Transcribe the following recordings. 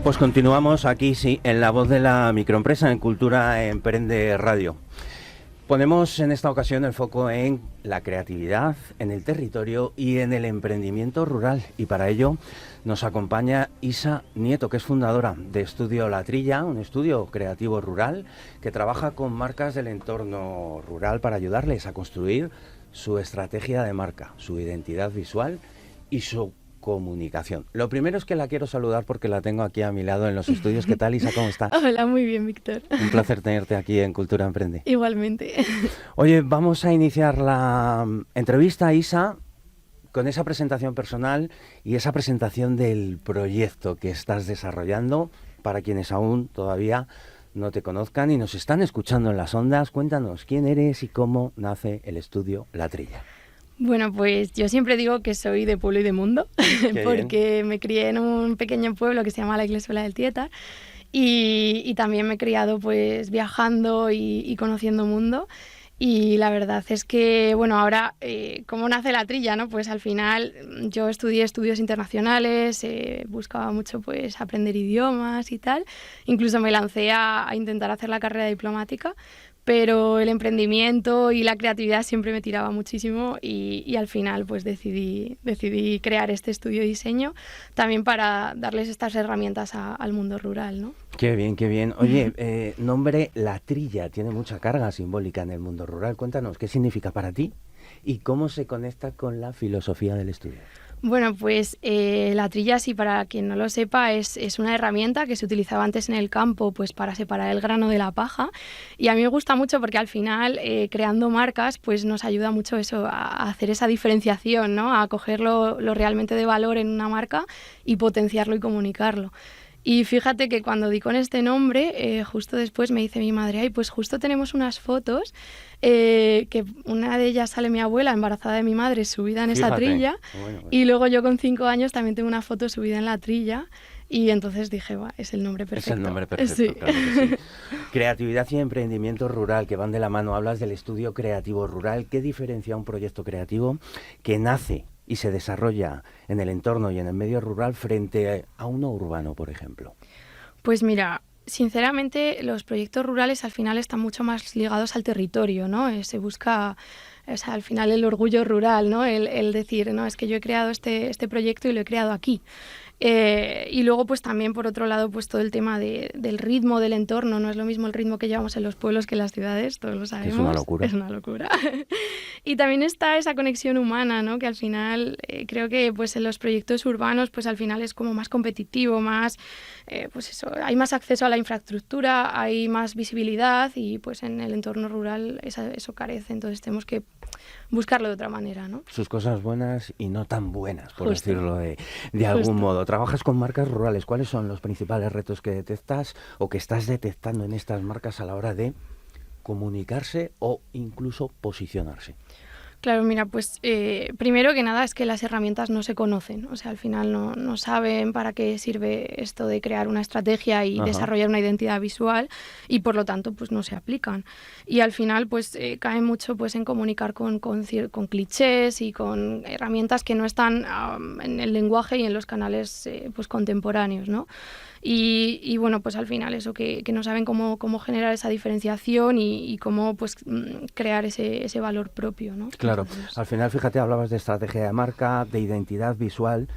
Pues continuamos aquí, sí, en La Voz de la Microempresa, en Cultura Emprende Radio. Ponemos en esta ocasión el foco en la creatividad, en el territorio y en el emprendimiento rural. Y para ello nos acompaña Isa Nieto, que es fundadora de Estudio La Trilla, un estudio creativo rural que trabaja con marcas del entorno rural para ayudarles a construir su estrategia de marca, su identidad visual y su comunicación. Lo primero es que la quiero saludar porque la tengo aquí a mi lado en los estudios. ¿Qué tal, Isa? ¿Cómo estás? Hola, muy bien, Víctor. Un placer tenerte aquí en Cultura Emprende. Igualmente. Oye, vamos a iniciar la entrevista, Isa, con esa presentación personal y esa presentación del proyecto que estás desarrollando para quienes aún todavía no te conozcan y nos están escuchando en las ondas. Cuéntanos quién eres y cómo nace el estudio La Trilla. Bueno, pues yo siempre digo que soy de pueblo y de mundo, porque me crié en un pequeño pueblo que se llama la Iglesuela del Tietar y también me he criado pues viajando y conociendo mundo. Y la verdad es que, bueno, ahora, ¿cómo nace La Trilla, no? Pues al final yo estudié estudios internacionales, buscaba mucho pues aprender idiomas y tal. Incluso me lancé a intentar hacer la carrera diplomática, pero el emprendimiento y la creatividad siempre me tiraba muchísimo y al final pues decidí crear este estudio de diseño también para darles estas herramientas al mundo rural, ¿no? Qué bien, qué bien. Oye, nombre La Trilla tiene mucha carga simbólica en el mundo rural. Cuéntanos, ¿qué significa para ti y cómo se conecta con la filosofía del estudio? Bueno, pues la trilla, sí, para quien no lo sepa, es una herramienta que se utilizaba antes en el campo pues para separar el grano de la paja, y a mí me gusta mucho porque al final creando marcas pues nos ayuda mucho eso, a hacer esa diferenciación, ¿no? A coger lo realmente de valor en una marca y potenciarlo y comunicarlo. Y fíjate que cuando di con este nombre, justo después me dice mi madre, ay, pues justo tenemos unas fotos, que una de ellas sale mi abuela embarazada de mi madre subida en esa trilla, bueno. Y luego yo con 5 años también tengo una foto subida en la trilla, y entonces dije, es el nombre perfecto. Es el nombre perfecto, sí. Claro que sí. Creatividad y emprendimiento rural que van de la mano. Hablas del estudio creativo rural. ¿Qué diferencia un proyecto creativo que nace y se desarrolla en el entorno y en el medio rural frente a uno urbano, por ejemplo? Pues mira, sinceramente los proyectos rurales al final están mucho más ligados al territorio, ¿no? Se busca, o sea, al final el orgullo rural, ¿no? El decir, no, es que yo he creado este proyecto y lo he creado aquí. Y luego pues también por otro lado pues todo el tema del ritmo del entorno. No es lo mismo el ritmo que llevamos en los pueblos que en las ciudades, todos lo sabemos. Es una locura. Es una locura. Y también está esa conexión humana, ¿no? Que al final creo que pues en los proyectos urbanos pues al final es como más competitivo, más pues eso, hay más acceso a la infraestructura, hay más visibilidad, y pues en el entorno rural eso carece. Entonces tenemos que buscarlo de otra manera, ¿no? Sus cosas buenas y no tan buenas, por Justo. decirlo de algún modo. Trabajas con marcas rurales. ¿Cuáles son los principales retos que detectas o que estás detectando en estas marcas a la hora de comunicarse o incluso posicionarse? Claro, mira, pues primero que nada es que las herramientas no se conocen, o sea, al final no saben para qué sirve esto de crear una estrategia y desarrollar una identidad visual, y por lo tanto pues no se aplican. Y al final pues caen mucho pues en comunicar con clichés y con herramientas que no están en el lenguaje y en los canales pues contemporáneos, ¿no? Y bueno, pues al final eso, que no saben cómo generar esa diferenciación y cómo pues crear ese valor propio, ¿no? Claro, Entonces, al final, fíjate, hablabas de estrategia de marca, de identidad visual.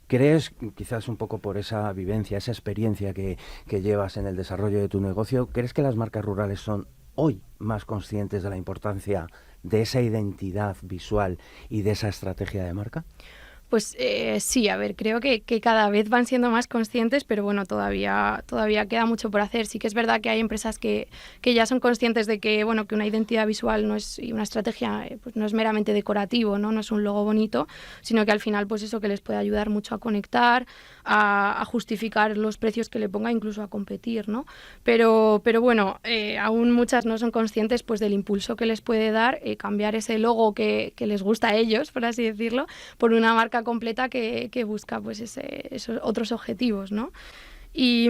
¿Crees, quizás un poco por esa vivencia, esa experiencia que llevas en el desarrollo de tu negocio, crees que las marcas rurales son hoy más conscientes de la importancia de esa identidad visual y de esa estrategia de marca? Pues sí, a ver, creo que cada vez van siendo más conscientes, pero bueno, todavía queda mucho por hacer. Sí que es verdad que hay empresas que ya son conscientes de que, bueno, que una identidad visual no es, y una estrategia pues no es meramente decorativo, ¿no? Es un logo bonito, sino que al final pues eso, que les puede ayudar mucho a conectar, a justificar los precios que le ponga, incluso a competir, ¿no? Pero bueno, aún muchas no son conscientes pues del impulso que les puede dar cambiar ese logo que les gusta a ellos, por así decirlo, por una marca completa que busca pues esos otros objetivos, ¿no? Y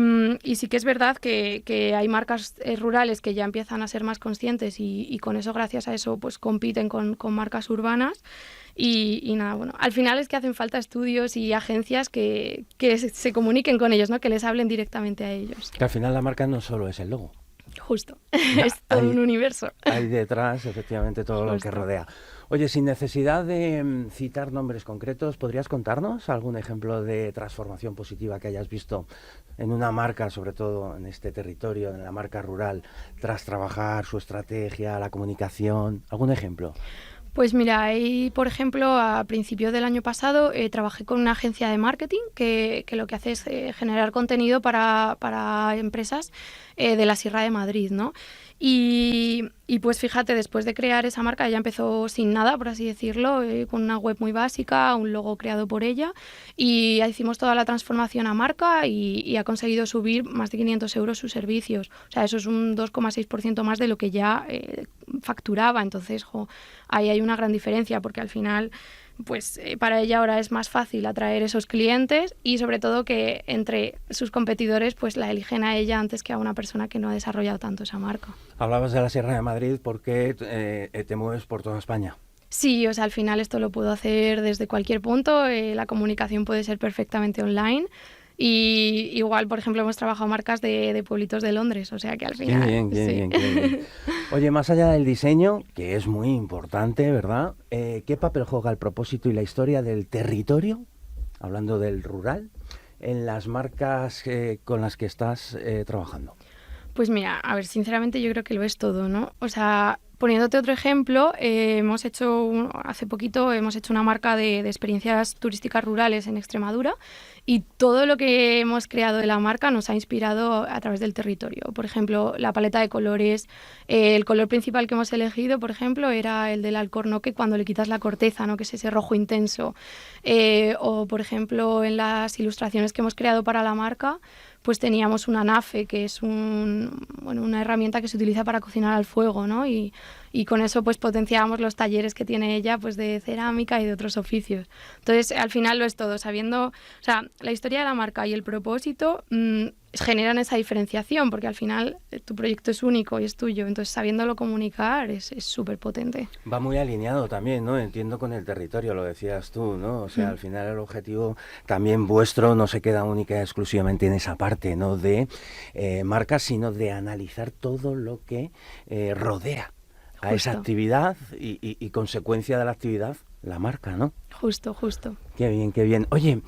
sí que es verdad que hay marcas rurales que ya empiezan a ser más conscientes y con eso, gracias a eso, pues compiten con marcas urbanas. Y nada, bueno, al final es que hacen falta estudios y agencias que se comuniquen con ellos, ¿no? Que les hablen directamente a ellos. Que al final la marca no solo es el logo. Justo, es todo un universo. Hay detrás, efectivamente, todo lo que rodea. Oye, sin necesidad de citar nombres concretos, ¿podrías contarnos algún ejemplo de transformación positiva que hayas visto en una marca, sobre todo en este territorio, en la marca rural, tras trabajar su estrategia, la comunicación? ¿Algún ejemplo? Pues mira, ahí, por ejemplo, a principios del año pasado trabajé con una agencia de marketing que lo que hace es generar contenido para empresas de la Sierra de Madrid, ¿no? Y pues fíjate, después de crear esa marca, ella empezó sin nada, por así decirlo, con una web muy básica, un logo creado por ella, y hicimos toda la transformación a marca y ha conseguido subir más de 500 euros sus servicios. O sea, eso es un 2,6% más de lo que ya facturaba. Entonces, ahí hay una gran diferencia, porque al final, pues para ella ahora es más fácil atraer esos clientes y sobre todo que entre sus competidores pues la eligen a ella antes que a una persona que no ha desarrollado tanto esa marca. Hablabas de la Sierra de Madrid porque te mueves por toda España. Sí, o sea, al final esto lo puedo hacer desde cualquier punto, la comunicación puede ser perfectamente online. Y igual, por ejemplo, hemos trabajado marcas de pueblitos de Londres, o sea que al final... Qué bien. Oye, más allá del diseño, que es muy importante, ¿verdad? ¿Qué papel juega el propósito y la historia del territorio, hablando del rural, en las marcas con las que estás trabajando? Pues mira, a ver, sinceramente yo creo que lo es todo, ¿no? O sea, poniéndote otro ejemplo, hace poquito hemos hecho una marca de experiencias turísticas rurales en Extremadura y todo lo que hemos creado de la marca nos ha inspirado a través del territorio. Por ejemplo, la paleta de colores, el color principal que hemos elegido, por ejemplo, era el del alcornoque cuando le quitas la corteza, ¿no? Que es ese rojo intenso. O, por ejemplo, en las ilustraciones que hemos creado para la marca, pues teníamos una nafe, que es una herramienta que se utiliza para cocinar al fuego, ¿no? Y con eso pues potenciábamos los talleres que tiene ella pues de cerámica y de otros oficios. Entonces, al final lo es todo, sabiendo, o sea, la historia de la marca y el propósito generan esa diferenciación, porque al final tu proyecto es único y es tuyo, entonces sabiéndolo comunicar es súper potente. Va muy alineado también, ¿no? Entiendo con el territorio, lo decías tú, ¿no? O sea, al final el objetivo también vuestro no se queda única y exclusivamente en esa parte, ¿no? De marcas, sino de analizar todo lo que rodea a esa actividad y consecuencia de la actividad, la marca, ¿no? Justo. Qué bien, qué bien. Oye,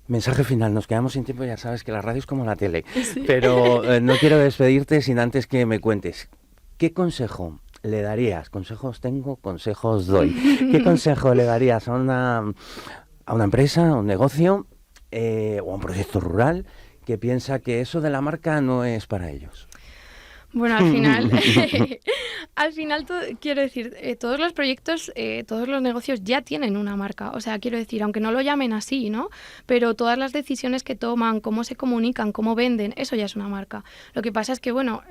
mensaje final, nos quedamos sin tiempo, ya sabes que la radio es como la tele, sí. Pero no quiero despedirte sin antes que me cuentes, ¿qué consejo le darías? Consejos tengo, consejos doy. ¿Qué consejo le darías a una empresa, a un negocio o a un proyecto rural que piensa que eso de la marca no es para ellos? Bueno, al final quiero decir, todos los proyectos, todos los negocios ya tienen una marca. O sea, quiero decir, aunque no lo llamen así, ¿no? Pero todas las decisiones que toman, cómo se comunican, cómo venden, eso ya es una marca. Lo que pasa es que, bueno,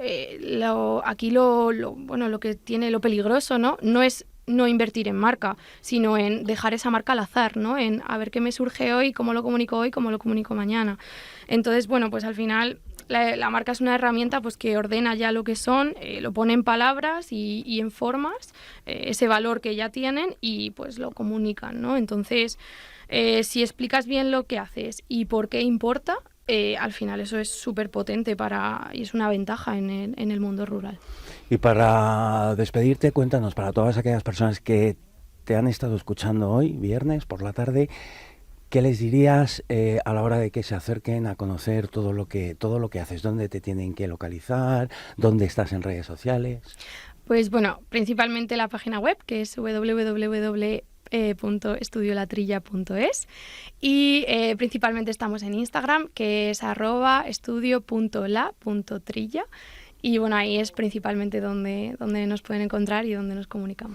aquí lo que tiene lo peligroso, ¿no? No es no invertir en marca, sino en dejar esa marca al azar, ¿no? En a ver qué me surge hoy, cómo lo comunico hoy, cómo lo comunico mañana. Entonces, bueno, pues al final la marca es una herramienta pues que ordena ya lo que son, lo pone en palabras y en formas, ese valor que ya tienen y pues lo comunican, ¿no? Entonces, si explicas bien lo que haces y por qué importa, al final eso es súper potente y es una ventaja en el mundo rural. Y para despedirte, cuéntanos, para todas aquellas personas que te han estado escuchando hoy, viernes, por la tarde, ¿qué les dirías a la hora de que se acerquen a conocer todo lo que haces? ¿Dónde te tienen que localizar? ¿Dónde estás en redes sociales? Pues bueno, principalmente la página web, que es www.estudiolatrilla.es y principalmente estamos en Instagram, que es @estudio.la.trilla. Y bueno, ahí es principalmente donde nos pueden encontrar y donde nos comunicamos.